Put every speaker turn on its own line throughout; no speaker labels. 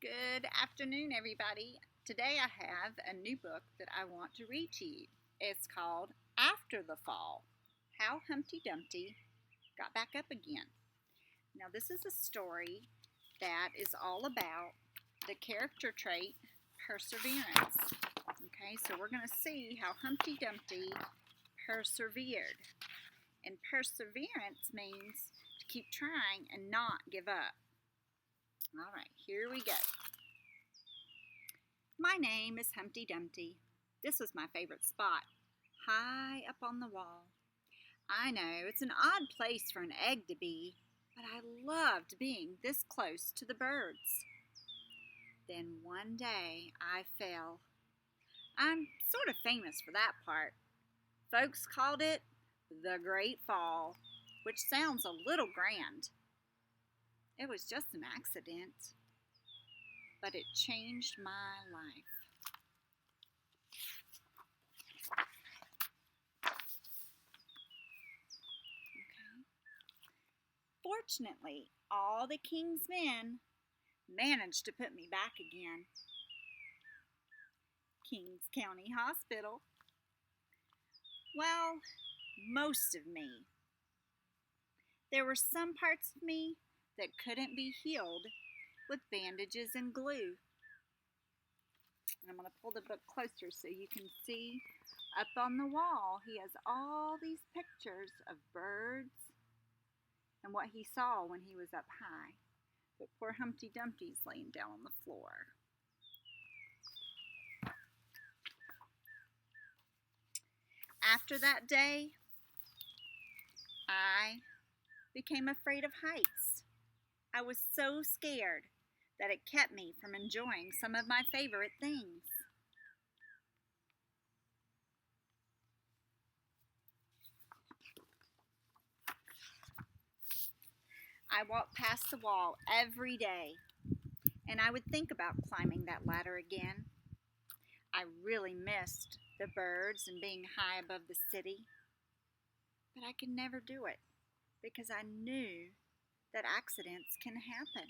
Good afternoon, everybody. Today I have a new book that I want to read to you. It's called After the Fall, How Humpty Dumpty Got Back Up Again. Now, this is a story that is all about the character trait perseverance. Okay, so we're going to see how Humpty Dumpty persevered. And perseverance means to keep trying and not give up. All right, here we go. My name is Humpty Dumpty. This was my favorite spot, high up on the wall. I know it's an odd place for an egg to be, but I loved being this close to the birds. Then one day I fell. I'm sort of famous for that part. Folks called it the Great Fall, which sounds a little grand. It was just an accident, but it changed my life. Okay. Fortunately, all the king's men managed to put me back again. Kings County Hospital. Well, most of me. There were some parts of me that couldn't be healed with bandages and glue. And I'm going to pull the book closer so you can see up on the wall he has all these pictures of birds and what he saw when he was up high. But poor Humpty Dumpty's laying down on the floor. After that day, I became afraid of heights. I was so scared that it kept me from enjoying some of my favorite things. I walked past the wall every day, and I would think about climbing that ladder again. I really missed the birds and being high above the city, but I could never do it because I knew that accidents can happen.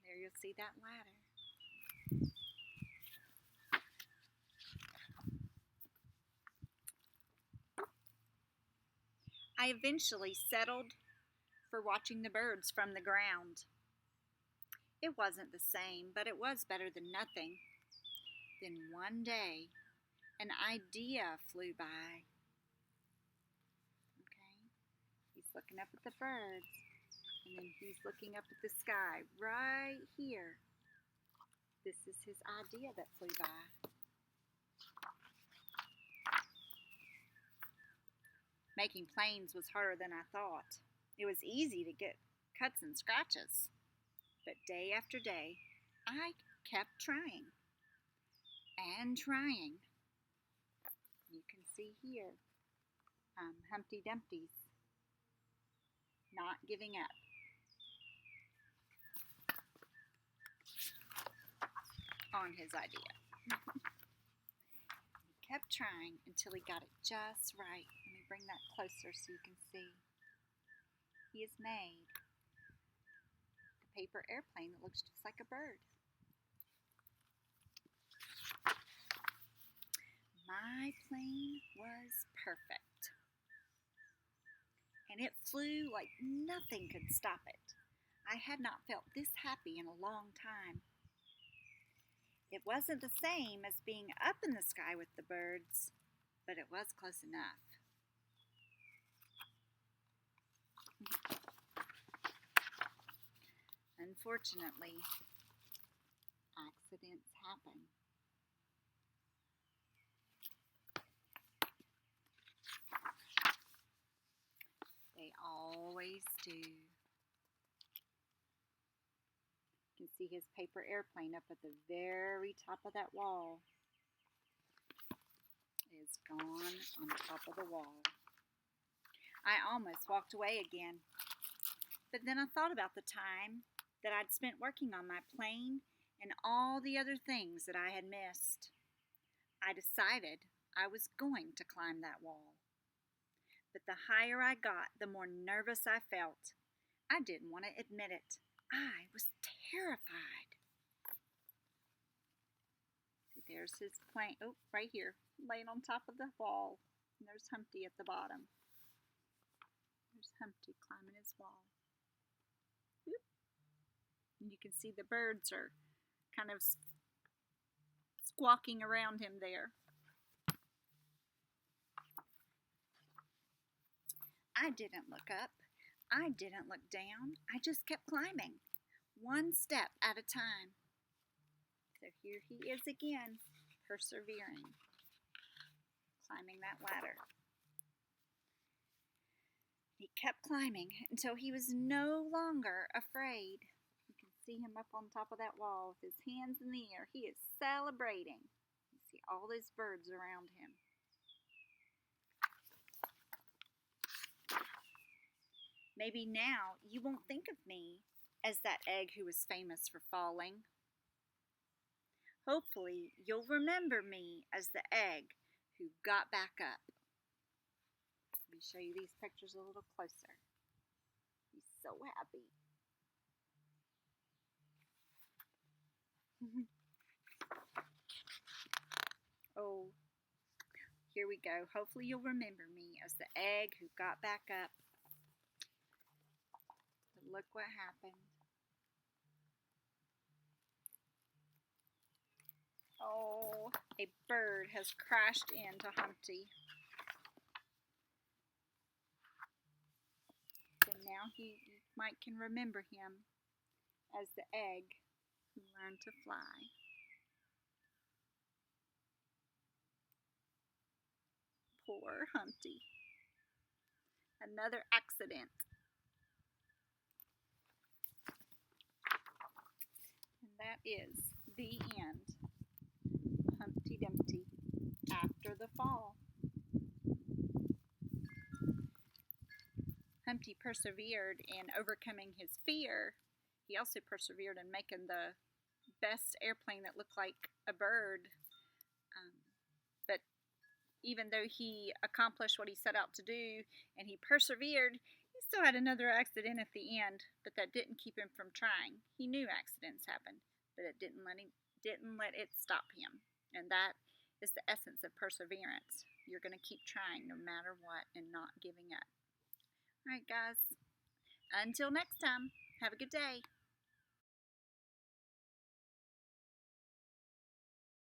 There you'll see that ladder. I eventually settled for watching the birds from the ground. It wasn't the same, but it was better than nothing. Then one day, an idea flew by. Okay, he's looking up at the birds, and then he's looking up at the sky right here. This is his idea that flew by. Making planes was harder than I thought. It was easy to get cuts and scratches. But day after day, I kept trying and trying. You can see here, Humpty Dumpty's not giving up. On his idea. He kept trying until he got it just right. Let me bring that closer so you can see. He has made a paper airplane that looks just like a bird. My plane was perfect, and it flew like nothing could stop it. I had not felt this happy in a long time. It wasn't the same as being up in the sky with the birds, but it was close enough. Unfortunately, accidents happen. They always do. You can see his paper airplane up at the very top of that wall. Is gone on the top of the wall. I almost walked away again, but then I thought about the time that I'd spent working on my plane and all the other things that I had missed. I decided I was going to climb that wall. But the higher I got, the more nervous I felt. I didn't want to admit it, I was terrified. See, there's his plane. Oh, right here, laying on top of the wall. And there's Humpty at the bottom. There's Humpty climbing his wall. Whoop. And you can see the birds are kind of squawking around him there. I didn't look up. I didn't look down. I just kept climbing, one step at a time. So here he is again, persevering, climbing that ladder. He kept climbing until he was no longer afraid. You can see him up on top of that wall with his hands in the air. He is celebrating. You see all those birds around him. Maybe now you won't think of me as that egg who was famous for falling. Hopefully you'll remember me as the egg who got back up. Let me show you these pictures a little closer. He's so happy. Oh, here we go. Hopefully you'll remember me as the egg who got back up. But look what happened. Oh, a bird has crashed into Humpty. So now you can remember him as the egg who learned to fly. Poor Humpty. Another accident. And that is the end. Humpty Dumpty after the fall. Humpty persevered in overcoming his fear. He also persevered in making the best airplane that looked like a bird. But even though he accomplished what he set out to do and he persevered, he still had another accident at the end, but that didn't keep him from trying. He knew accidents happened, but it didn't let it stop him. And that is the essence of perseverance. You're going to keep trying no matter what and not giving up. All right, guys. Until next time, have a good day.